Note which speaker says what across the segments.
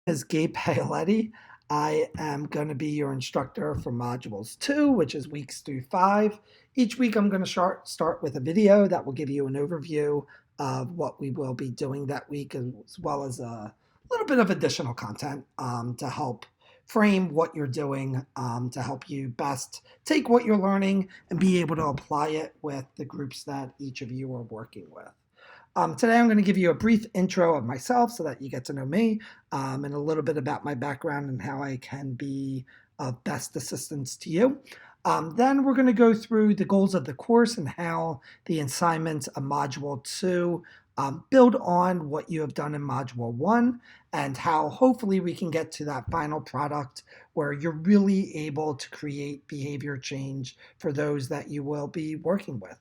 Speaker 1: Is Gabe Paoletti. I am going to be your instructor for modules 2, which is weeks through 5. Each week I'm going to start with a video that will give you an overview of what we will be doing that week, as well as a little bit of additional content to help frame what you're doing, to help you best take what you're learning and be able to apply it with the groups that each of you are working with. Today, I'm going to give you a brief intro of myself so that you get to know me, and a little bit about my background and how I can be of best assistance to you. Then we're going to go through the goals of the course and how the assignments of Module 2 build on what you have done in Module 1, and how hopefully we can get to that final product where you're really able to create behavior change for those that you will be working with.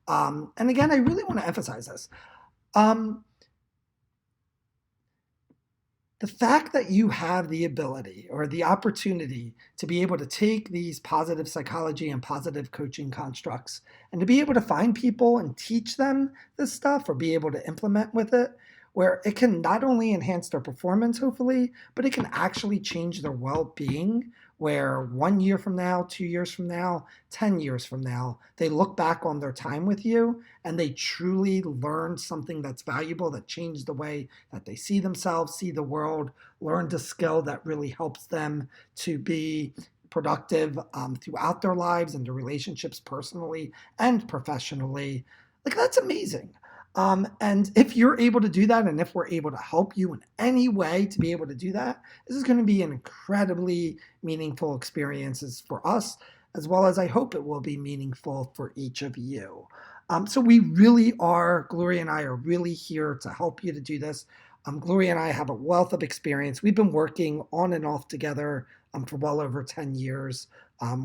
Speaker 1: And again, I really want to emphasize this. Um, the fact that you have the ability or the opportunity to be able to take these positive psychology and positive coaching constructs and to be able to find people and teach them this stuff or be able to implement with it, where it can not only enhance their performance, hopefully, but it can actually change their well being. Where 1 year from now, 2 years from now, 10 years from now, they look back on their time with you and they truly learned something that's valuable, that changed the way that they see themselves, see the world, learned a skill that really helps them to be productive throughout their lives and their relationships personally and professionally. Like, that's amazing. And if you're able to do that, and if we're able to help you in any way to be able to do that, this is going to be an incredibly meaningful experiences for us, as well as I hope it will be meaningful for each of you. So we really are, Gloria and I are really here to help you to do this. Gloria and I have a wealth of experience. We've been working on and off together for well over 10 years.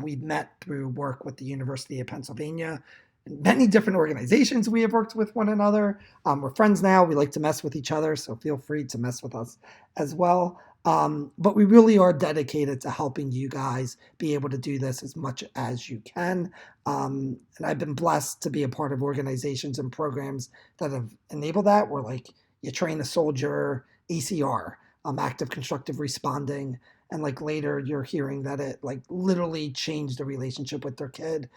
Speaker 1: We've met through work with the University of Pennsylvania. Many different organizations we have worked with one another. We're friends now. We like to mess with each other, so feel free to mess with us as well. But we really are dedicated to helping you guys be able to do this as much as you can. And I've been blessed to be a part of organizations and programs that have enabled that. Where like you train a soldier ACR, active constructive responding, and like later you're hearing that it like literally changed the relationship with their kid.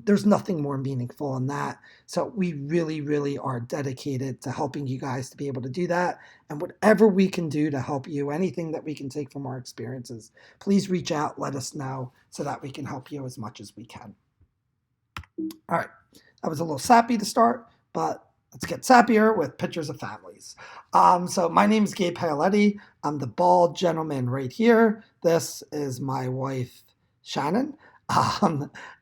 Speaker 1: There's nothing more meaningful than that. So we really, really are dedicated to helping you guys to be able to do that. And whatever we can do to help you, anything that we can take from our experiences, please reach out, let us know so that we can help you as much as we can. All right, that was a little sappy to start, but let's get sappier with pictures of families. So my name is Gabe Paoletti. I'm the bald gentleman right here. This is my wife, Shannon.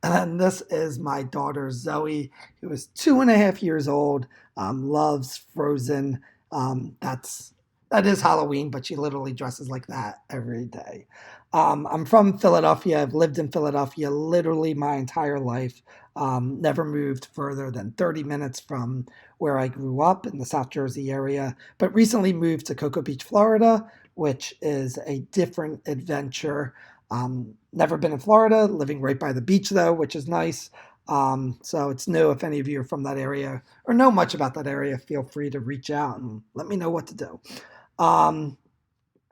Speaker 1: And this is my daughter, Zoe, who is 2.5 years old, loves Frozen. That is Halloween, but she literally dresses like that every day. I'm from Philadelphia. I've lived in Philadelphia literally my entire life. Never moved further than 30 minutes from where I grew up in the South Jersey area, but recently moved to Cocoa Beach, Florida, which is a different adventure. Never been in Florida, living right by the beach though, which is nice. So it's new. If any of you are from that area or know much about that area, feel free to reach out and let me know what to do. Um,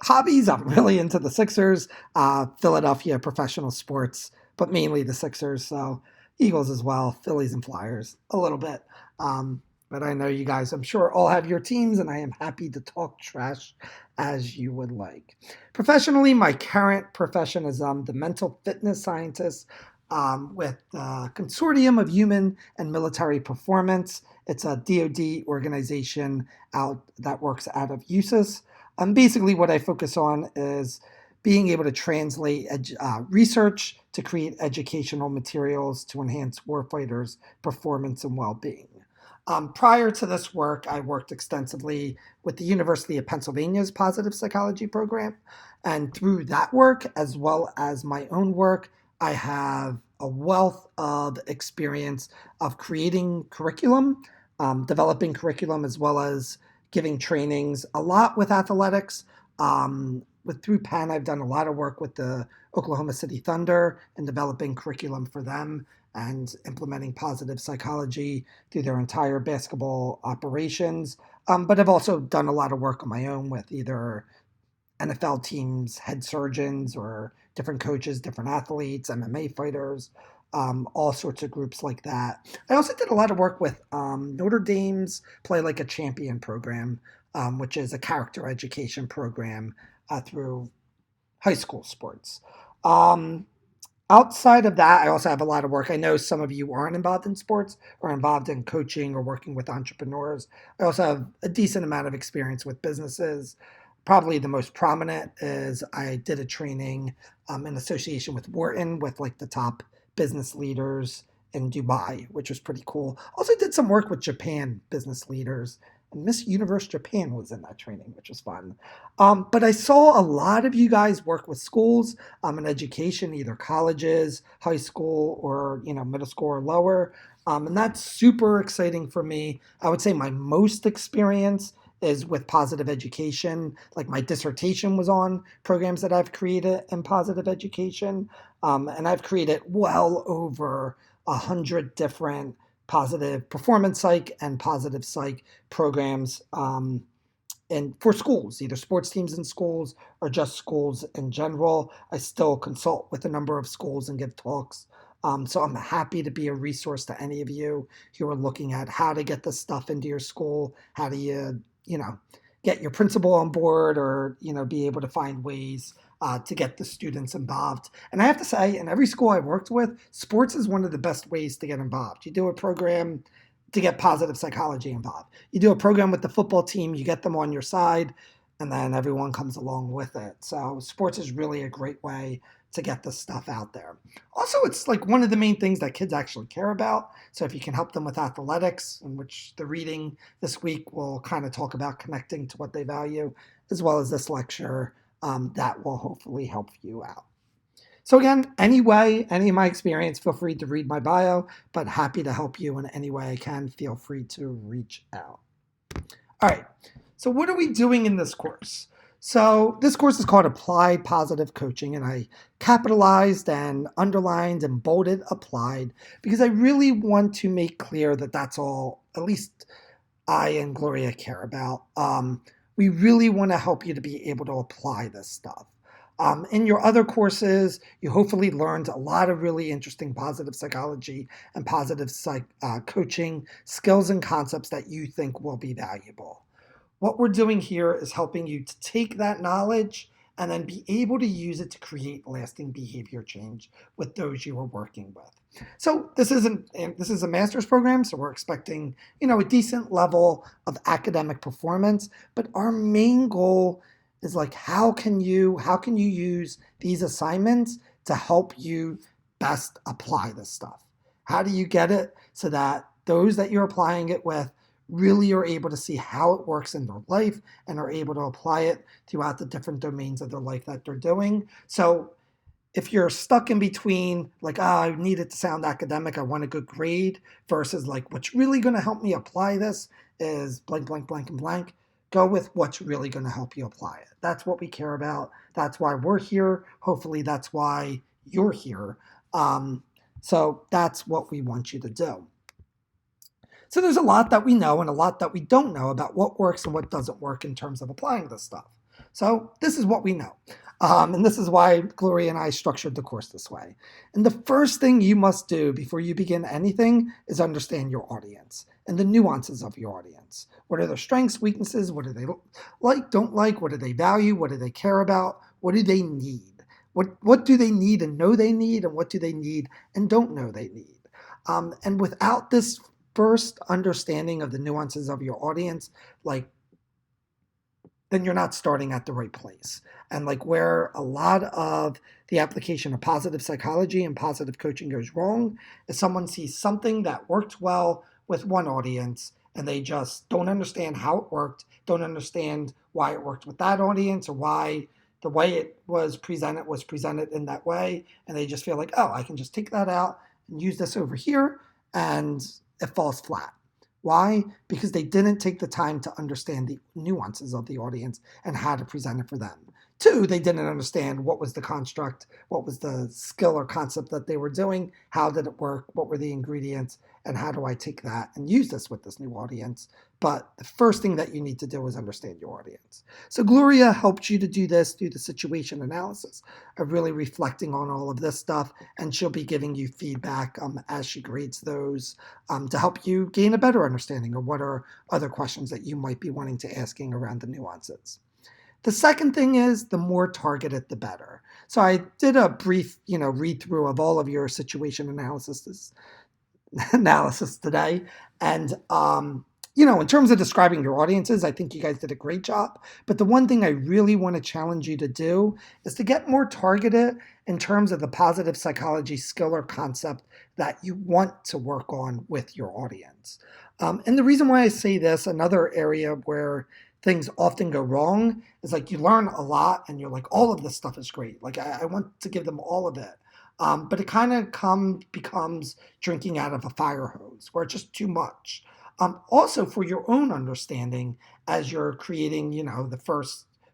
Speaker 1: Hobbies, I'm really into the Sixers, Philadelphia professional sports, but mainly the Sixers. So Eagles as well, Phillies and Flyers a little bit. But I know you guys, I'm sure, all have your teams, and I am happy to talk trash as you would like. Professionally, my current profession is the mental fitness scientist with the Consortium of Human and Military Performance. It's a DoD organization that works out of USIS. Basically, what I focus on is being able to translate research to create educational materials to enhance warfighters' performance and well-being. Prior to this work, I worked extensively with the University of Pennsylvania's Positive Psychology program. And through that work, as well as my own work, I have a wealth of experience of creating curriculum, developing curriculum, as well as giving trainings a lot with athletics. Through Penn, I've done a lot of work with the Oklahoma City Thunder and developing curriculum for them and implementing positive psychology through their entire basketball operations. But I've also done a lot of work on my own with either NFL teams, head surgeons, or different coaches, different athletes, MMA fighters, all sorts of groups like that. I also did a lot of work with Notre Dame's Play Like a Champion program, which is a character education program through high school sports. Um, Outside of that, I also have a lot of work. I know some of you aren't involved in sports or involved in coaching or working with entrepreneurs. I also have a decent amount of experience with businesses. Probably the most prominent is I did a training in association with Wharton with like the top business leaders in Dubai, which was pretty cool. Also did some work with Japan business leaders. And Miss Universe Japan was in that training, which was fun. But I saw a lot of you guys work with schools in education, either colleges, high school, or middle school or lower, and that's super exciting for me. I would say my most experience is with positive education. Like my dissertation was on programs that I've created in positive education, and I've created well over 100 different positive performance psych and positive psych programs. And for schools, either sports teams in schools or just schools in general. I still consult with a number of schools and give talks. So I'm happy to be a resource to any of you who are looking at how to get this stuff into your school. How do you get your principal on board, or be able to find ways to get the students involved. And I have to say, in every school I worked with, sports is one of the best ways to get involved. You do a program to get positive psychology involved. You do a program with the football team, you get them on your side, and then everyone comes along with it. So sports is really a great way to get this stuff out there. Also, it's like one of the main things that kids actually care about. So if you can help them with athletics, in which the reading this week will kind of talk about connecting to what they value, as well as this lecture, that will hopefully help you out. So again, anyway, any of my experience, feel free to read my bio, but happy to help you in any way I can. Feel free to reach out. All right, so what are we doing in this course? So this course is called Applied Positive Coaching, and I capitalized and underlined and bolded applied because I really want to make clear that that's all, at least I and Gloria care about. We really want to help you to be able to apply this stuff. In your other courses, you hopefully learned a lot of really interesting positive psychology and positive coaching skills and concepts that you think will be valuable. What we're doing here is helping you to take that knowledge and then be able to use it to create lasting behavior change with those you are working with. So this is a master's program, so we're expecting a decent level of academic performance, but our main goal is like how can you use these assignments to help you best apply this stuff? How do you get it so that those that you're applying it with really are able to see how it works in their life and are able to apply it throughout the different domains of their life that they're doing? So if you're stuck in between, like, I need it to sound academic, I want a good grade, versus like, what's really going to help me apply this is blank, blank, blank, and blank, go with what's really going to help you apply it. That's what we care about. That's why we're here. Hopefully, that's why you're here. So that's what we want you to do. So there's a lot that we know and a lot that we don't know about what works and what doesn't work in terms of applying this stuff. So this is what we know. And this is why Gloria and I structured the course this way. And the first thing you must do before you begin anything is understand your audience and the nuances of your audience. What are their strengths, weaknesses? What do they like, don't like? What do they value? What do they care about? What do they need? What do they need and know they need? And what do they need and don't know they need? And without this first understanding of the nuances of your audience, then you're not starting at the right place. And where a lot of the application of positive psychology and positive coaching goes wrong is someone sees something that worked well with one audience and they just don't understand how it worked, don't understand why it worked with that audience or why the way it was presented in that way. And they just feel like, oh, I can just take that out and use this over here, and it falls flat. Why? Because they didn't take the time to understand the nuances of the audience and how to present it for them. Two, they didn't understand what was the construct, what was the skill or concept that they were doing, how did it work, what were the ingredients, and how do I take that and use this with this new audience. But the first thing that you need to do is understand your audience. So Gloria helped you to do this through the situation analysis of really reflecting on all of this stuff, and she'll be giving you feedback as she grades those to help you gain a better understanding of what are other questions that you might be wanting to asking around the nuances. The second thing is the more targeted, the better. So I did a brief, read through of all of your situation analysis today, and in terms of describing your audiences, I think you guys did a great job. But the one thing I really want to challenge you to do is to get more targeted in terms of the positive psychology skill or concept that you want to work on with your audience. And the reason why I say this, another area where things often go wrong is like you learn a lot and you're like, all of this stuff is great. Like I want to give them all of it. But it kind of becomes drinking out of a fire hose where it's just too much. Also, for your own understanding, as you're creating,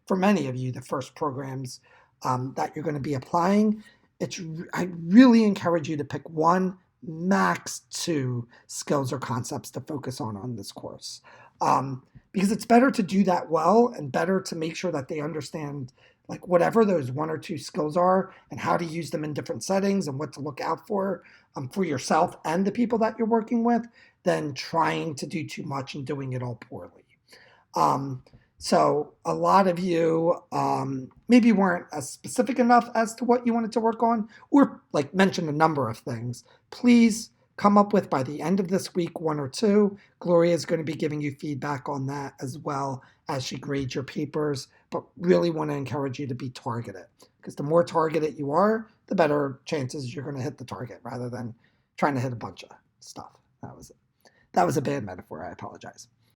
Speaker 1: for many of you, the first programs that you're going to be applying, I really encourage you to pick one, max two skills or concepts to focus on this course. Because it's better to do that well and better to make sure that they understand like whatever those one or two skills are and how to use them in different settings and what to look out for yourself and the people that you're working with than trying to do too much and doing it all poorly. So a lot of you maybe weren't as specific enough as to what you wanted to work on or like mentioned a number of things. Please come up with by the end of this week, one or two. Gloria is going to be giving you feedback on that as well as she grades your papers, but really want to encourage you to be targeted because the more targeted you are, the better chances you're going to hit the target rather than trying to hit a bunch of stuff. That was a bad metaphor. I apologize.